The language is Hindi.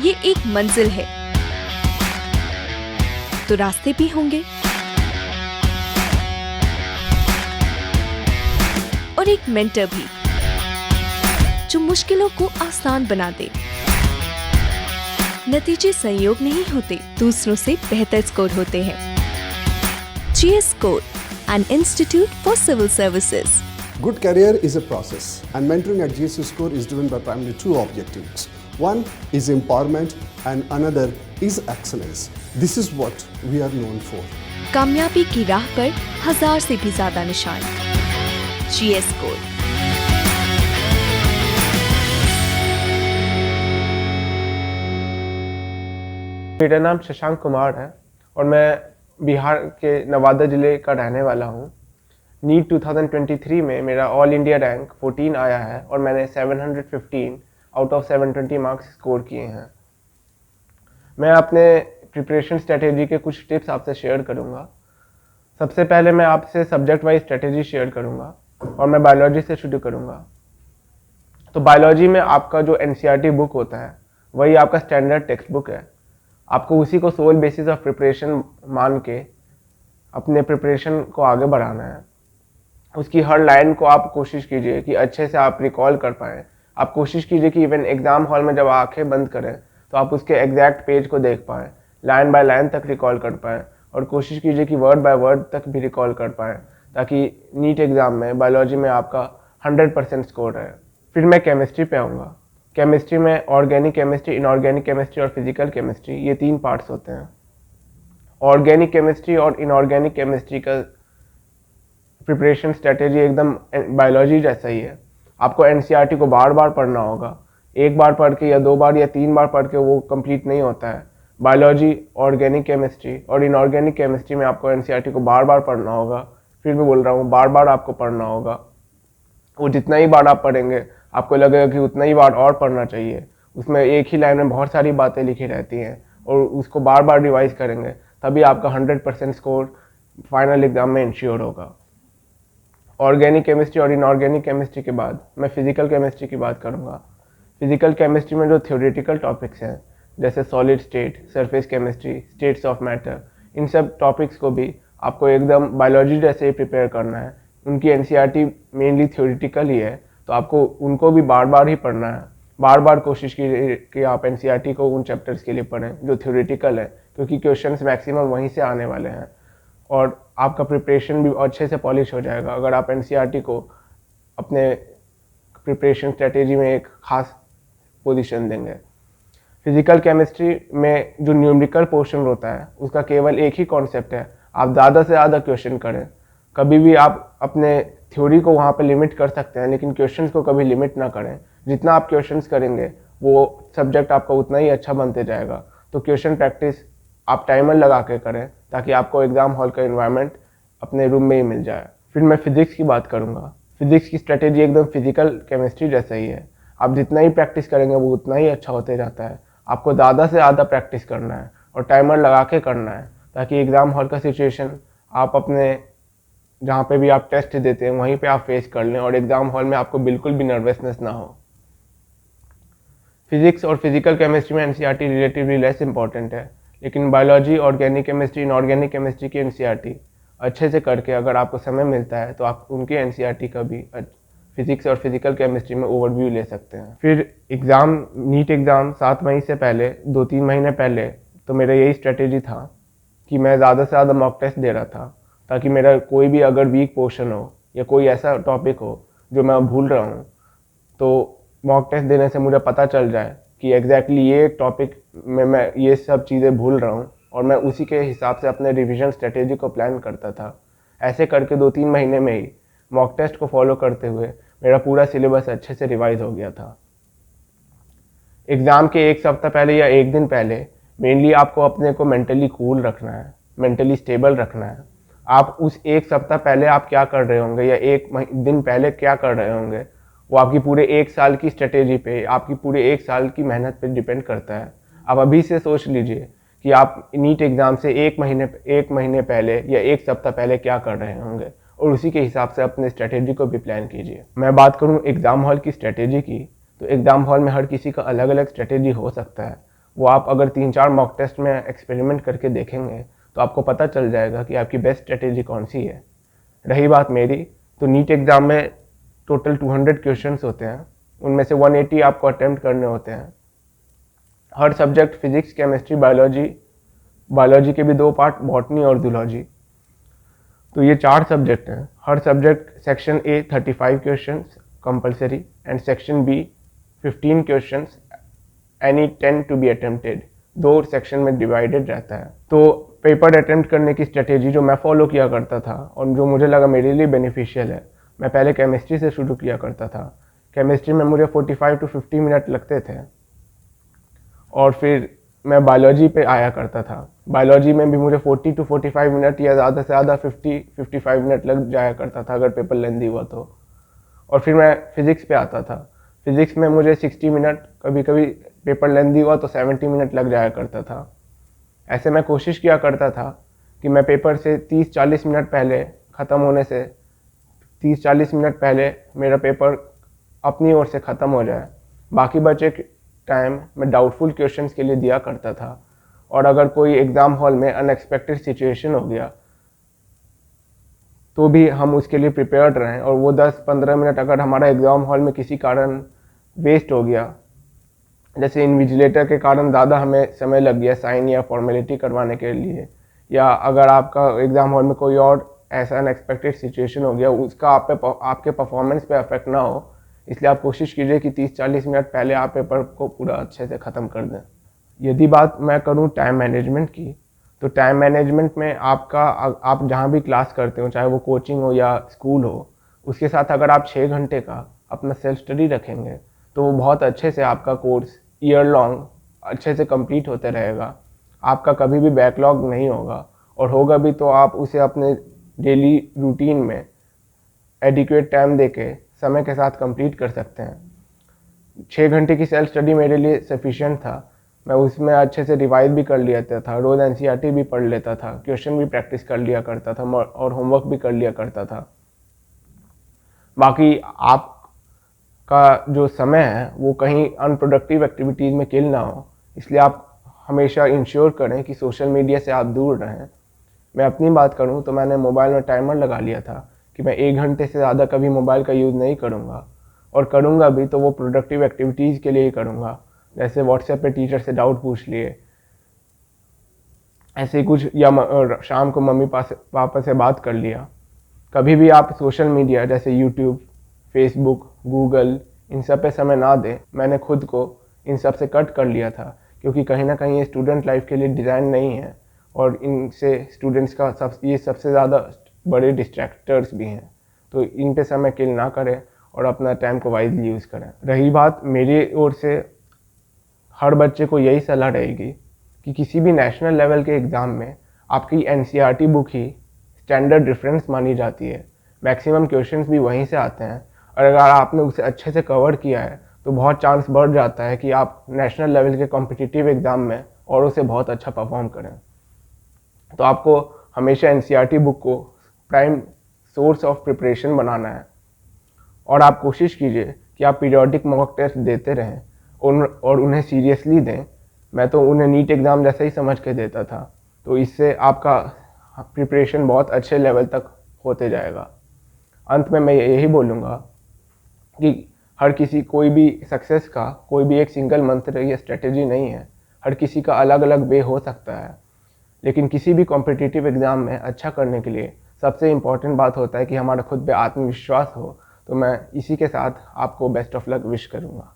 ये एक मंजिल है तो रास्ते भी होंगे और एक मेंटर भी जो मुश्किलों को आसान बना दे। नतीजे संयोग नहीं होते, दूसरों से बेहतर स्कोर होते हैं। GS Score, an institute for civil services. Good career is a process, and mentoring at GS Score is driven by primarily two objectives. One is empowerment and another is excellence. This is what we are known for. कामयाबी की राह पर 1000 से भी ज्यादा निशान। GS Score। मेरा नाम शशांक कुमार है और मैं बिहार के नवादा ज़िले का रहने वाला हूँ। नीट 2023 में मेरा ऑल इंडिया रैंक 14 आया है और मैंने 715 आउट ऑफ 720 मार्क्स स्कोर किए हैं। मैं अपने प्रिपरेशन स्ट्रेटेजी के कुछ टिप्स आपसे शेयर करूँगा। सबसे पहले मैं आपसे सब्जेक्ट वाइज स्ट्रेटेजी शेयर करूँगा और मैं बायोलॉजी से शुरू करूँगा। तो बायोलॉजी में आपका जो NCERT बुक होता है वही आपका स्टैंडर्ड टेक्स्ट बुक है। आपको उसी को सोल बेसिस ऑफ प्रिपरेशन मान के अपने प्रिपरेशन को आगे बढ़ाना है। उसकी हर लाइन को आप कोशिश कीजिए कि अच्छे से आप रिकॉल कर पाएँ। आप कोशिश कीजिए कि इवन एग्ज़ाम हॉल में जब आंखें बंद करें तो आप उसके एग्जैक्ट पेज को देख पाएँ, लाइन बाय लाइन तक रिकॉल कर पाएँ और कोशिश कीजिए कि वर्ड बाय वर्ड तक भी रिकॉल कर पाएँ ताकि नीट एग्ज़ाम में बायोलॉजी में आपका 100% स्कोर रहे। फिर मैं केमिस्ट्री पे आऊँगा। केमिस्ट्री में ऑर्गेनिक केमिस्ट्री, इनऑर्गेनिक केमिस्ट्री और फिजिकल केमिस्ट्री, ये 3 पार्ट्स होते हैं। ऑर्गेनिक केमिस्ट्री और इनऑर्गेनिक केमिस्ट्री का प्रिपरेशन स्ट्रेटेजी एकदम बायोलॉजी जैसा ही है। आपको NCERT को बार बार पढ़ना होगा। एक बार पढ़ के या 2 बार या 3 बार पढ़ के वो कंप्लीट नहीं होता है। बायोलॉजी, ऑर्गेनिक केमिस्ट्री और इनऑर्गेनिक केमिस्ट्री में आपको NCERT को बार बार पढ़ना होगा। फिर भी बोल रहा हूँ, बार बार आपको पढ़ना होगा। वो जितना ही बार आप पढ़ेंगे आपको लगेगा कि उतना ही बार और पढ़ना चाहिए। उसमें एक ही लाइन में बहुत सारी बातें लिखी रहती हैं और उसको बार बार रिवाइज करेंगे तभी आपका 100% स्कोर फाइनल एग्जाम में इंश्योर होगा। ऑर्गेनिक केमिस्ट्री और इनऑर्गेनिक केमिस्ट्री के बाद मैं फिजिकल केमिस्ट्री की बात करूँगा। फिजिकल केमिस्ट्री में जो थ्योरेटिकल टॉपिक्स हैं जैसे solid state, surface chemistry, states of matter, इन सब टॉपिक्स को भी आपको एकदम बायोलॉजी जैसे ही प्रिपेयर करना है। उनकी NCERT मेनली थ्योरेटिकल ही है तो आपको उनको भी बार बार ही पढ़ना है। बार बार कोशिश कीजिए कि आप NCERT को उन चैप्टर्स के लिए पढ़ें जो थ्योरेटिकल है, क्योंकि क्वेश्चंस मैक्सिमम वहीं से आने वाले हैं और आपका प्रिपरेशन भी अच्छे से पॉलिश हो जाएगा अगर आप NCERT को अपने प्रिपरेशन स्ट्रेटेजी में एक ख़ास पोजीशन देंगे। फिजिकल केमिस्ट्री में जो न्यूमेरिकल पोर्शन होता है उसका केवल एक ही कॉन्सेप्ट है, आप ज़्यादा से ज़्यादा क्वेश्चन करें। कभी भी आप अपने थ्योरी को वहाँ पे लिमिट कर सकते हैं लेकिन क्वेश्चंस को कभी लिमिट ना करें। जितना आप क्वेश्चंस करेंगे वो सब्जेक्ट आपका उतना ही अच्छा बनते जाएगा। तो क्वेश्चन प्रैक्टिस आप टाइमर लगा के करें ताकि आपको एग्ज़ाम हॉल का एनवायरनमेंट अपने रूम में ही मिल जाए। फिर मैं फिजिक्स की बात करूँगा। फिजिक्स की स्ट्रेटेजी एकदम फिजिकल केमिस्ट्री जैसा ही है। आप जितना ही प्रैक्टिस करेंगे वो उतना ही अच्छा होते जाता है। आपको ज़्यादा से ज़्यादा प्रैक्टिस करना है और टाइमर लगा के करना है ताकि एग्ज़ाम हॉल का सिचुएशन आप अपने जहाँ पे भी आप टेस्ट देते हैं वहीं पे आप फेस कर लें और एग्ज़ाम हॉल में आपको बिल्कुल भी नर्वसनेस ना हो। फिजिक्स और फिजिकल केमिस्ट्री में NCERT रिलेटिवली लेस इंपॉर्टेंट है, लेकिन biology, organic chemistry, inorganic chemistry की NCERT अच्छे से करके अगर आपको समय मिलता है तो आप उनकी NCERT का भी फिजिक्स और फिजिकल केमिस्ट्री में ओवरव्यू ले सकते हैं। फिर एग्ज़ाम, नीट एग्ज़ाम 7 मई से पहले 2-3 महीने पहले तो मेरा यही स्ट्रेटेजी था कि मैं ज़्यादा से ज़्यादा मॉक टेस्ट दे रहा था ताकि मेरा कोई भी अगर वीक पोर्शन हो या कोई ऐसा टॉपिक हो जो मैं भूल रहा हूँ तो मॉक टेस्ट देने से मुझे पता चल जाए कि एग्जैक्टली ये टॉपिक में मैं ये सब चीज़ें भूल रहा हूँ और मैं उसी के हिसाब से अपने रिवीजन स्ट्रेटेजी को प्लान करता था। ऐसे करके 2-3 महीने में ही मॉक टेस्ट को फॉलो करते हुए मेरा पूरा सिलेबस अच्छे से रिवाइज हो गया था। एग्ज़ाम के 1 सप्ताह पहले या 1 दिन पहले मेनली आपको अपने को मेंटली कूल रखना है, मेंटली स्टेबल रखना है। आप उस 1 सप्ताह पहले आप क्या कर रहे होंगे या 1 दिन पहले क्या कर रहे होंगे वो आपकी पूरे 1 साल की स्ट्रेटेजी पे, आपकी पूरे 1 साल की मेहनत पे डिपेंड करता है। आप अभी से सोच लीजिए कि आप नीट एग्ज़ाम से 1 महीने पहले या 1 सप्ताह पहले क्या कर रहे होंगे और उसी के हिसाब से अपने स्ट्रेटेजी को भी प्लान कीजिए। मैं बात करूँ एग्ज़ाम हॉल की स्ट्रेटेजी की तो एग्ज़ाम हॉल में हर किसी का अलग अलग स्ट्रेटेजी हो सकता है। वो आप अगर 3-4 मॉक टेस्ट में एक्सपेरिमेंट करके देखेंगे तो आपको पता चल जाएगा कि आपकी बेस्ट स्ट्रेटेजी कौन सी है। रही बात मेरी, तो नीट एग्ज़ाम में टोटल 200 क्वेश्चंस होते हैं, उनमें से 180 आपको अटेम्प्ट करने होते हैं। हर सब्जेक्ट फिजिक्स, केमिस्ट्री, बायोलॉजी के भी 2 पार्ट, बॉटनी और जूलॉजी। तो ये 4 सब्जेक्ट हैं। हर subject section A 35 questions compulsory and section B 15 questions, any 10 to be attempted. 2 section में डिवाइडेड रहता है। तो पेपर अटेम्प्ट करने की स्ट्रेटेजी जो मैं फॉलो किया करता था और जो मुझे लगा मेरे लिए बेनिफिशियल है, मैं पहले केमिस्ट्री से शुरू किया करता था। केमिस्ट्री में मुझे 45 टू 50 मिनट लगते थे और फिर मैं बायोलॉजी पे आया करता था। बायोलॉजी में भी मुझे 40 टू 45 मिनट या ज़्यादा से ज़्यादा 50-55 मिनट लग जाया करता था अगर पेपर लेंदी हुआ तो। और फिर मैं फिज़िक्स पे आता था। फिज़िक्स में मुझे 60 मिनट, कभी कभी पेपर लेंदी हुआ तो 70 मिनट लग जाया करता था। ऐसे मैं कोशिश किया करता था कि मैं पेपर से 30-40 मिनट पहले ख़त्म होने से 30-40 मिनट पहले मेरा पेपर अपनी ओर से ख़त्म हो जाए। बाकी बचे टाइम मैं डाउटफुल क्वेश्चंस के लिए दिया करता था। और अगर कोई एग्ज़ाम हॉल में अनएक्सपेक्टेड सिचुएशन हो गया तो भी हम उसके लिए प्रिपेयर्ड रहें, और वो 10-15 मिनट अगर हमारा एग्ज़ाम हॉल में किसी कारण वेस्ट हो गया, जैसे इन्विजिलेटर के कारण ज़्यादा हमें समय लग गया साइन या फॉर्मेलिटी करवाने के लिए, या अगर आपका एग्ज़ाम हॉल में कोई और ऐसा अनएक्सपेक्टेड सिचुएशन हो गया, उसका आपके परफॉर्मेंस पे अफेक्ट ना हो, इसलिए आप कोशिश कीजिए कि 30-40 मिनट पहले आप पेपर को पूरा अच्छे से ख़त्म कर दें। यदि बात मैं करूं टाइम मैनेजमेंट की, तो टाइम मैनेजमेंट में आप जहां भी क्लास करते हो, चाहे वो कोचिंग हो या स्कूल हो, उसके साथ अगर आप 6 घंटे का अपना सेल्फ स्टडी रखेंगे तो वो बहुत अच्छे से आपका कोर्स ईयर लॉन्ग अच्छे से कंप्लीट होते रहेगा। आपका कभी भी बैकलॉग नहीं होगा, और होगा भी तो आप उसे अपने डेली रूटीन में एडिक्वेट टाइम देके समय के साथ कंप्लीट कर सकते हैं। 6 घंटे की सेल्फ स्टडी मेरे लिए सफिशिएंट था। मैं उसमें अच्छे से रिवाइज भी कर लिया था, रोज़ एनसीईआरटी भी पढ़ लेता था, क्वेश्चन भी प्रैक्टिस कर लिया करता था और होमवर्क भी कर लिया करता था। बाकी आपका जो समय है वो कहीं अनप्रोडक्टिव एक्टिविटीज़ में किल ना हो, इसलिए आप हमेशा इंश्योर करें कि सोशल मीडिया से आप दूर रहें। मैं अपनी बात करूं तो मैंने मोबाइल में टाइमर लगा लिया था कि मैं 1 घंटे से ज़्यादा कभी मोबाइल का यूज़ नहीं करूँगा, और करूँगा भी तो वो प्रोडक्टिव एक्टिविटीज़ के लिए ही करूँगा। जैसे व्हाट्सएप पे टीचर से डाउट पूछ लिए, ऐसे ही कुछ, या शाम को मम्मी पापा से बात कर लिया। कभी भी आप सोशल मीडिया जैसे यूट्यूब, फेसबुक, गूगल, इन सब पे समय ना दें। मैंने खुद को इन सब से कट कर लिया था, क्योंकि कहीं ना कहीं ये स्टूडेंट लाइफ के लिए डिज़ाइन नहीं है, और इनसे स्टूडेंट्स का ये सबसे ज़्यादा बड़े डिस्ट्रैक्टर्स भी हैं। तो इन पे समय किल ना करें और अपना टाइम को वाइजली यूज़ करें। रही बात मेरी ओर से, हर बच्चे को यही सलाह रहेगी कि किसी भी नेशनल लेवल के एग्ज़ाम में आपकी एनसीईआरटी बुक ही स्टैंडर्ड रेफरेंस मानी जाती है। मैक्सिमम क्वेश्चंस भी वहीं से आते हैं, और अगर आपने उसे अच्छे से कवर किया है तो बहुत चांस बढ़ जाता है कि आप नेशनल लेवल के कॉम्पिटिटिव एग्ज़ाम में और उसे बहुत अच्छा परफॉर्म करें। तो आपको हमेशा एनसीईआरटी बुक को प्राइम सोर्स ऑफ प्रिपरेशन बनाना है, और आप कोशिश कीजिए कि आप पीरियोडिक मॉक टेस्ट देते रहें और उन्हें सीरियसली दें। मैं तो उन्हें नीट एग्ज़ाम जैसा ही समझ के देता था, तो इससे आपका प्रिपरेशन बहुत अच्छे लेवल तक होते जाएगा। अंत में मैं यही बोलूँगा कि हर किसी, कोई भी सक्सेस का कोई भी एक सिंगल मंत्र या स्ट्रेटेजी नहीं है। हर किसी का अलग अलग वे हो सकता है, लेकिन किसी भी कॉम्पिटिटिव एग्ज़ाम में अच्छा करने के लिए सबसे इम्पॉर्टेंट बात होता है कि हमारा खुद पे आत्मविश्वास हो। तो मैं इसी के साथ आपको बेस्ट ऑफ लक विश करूँगा।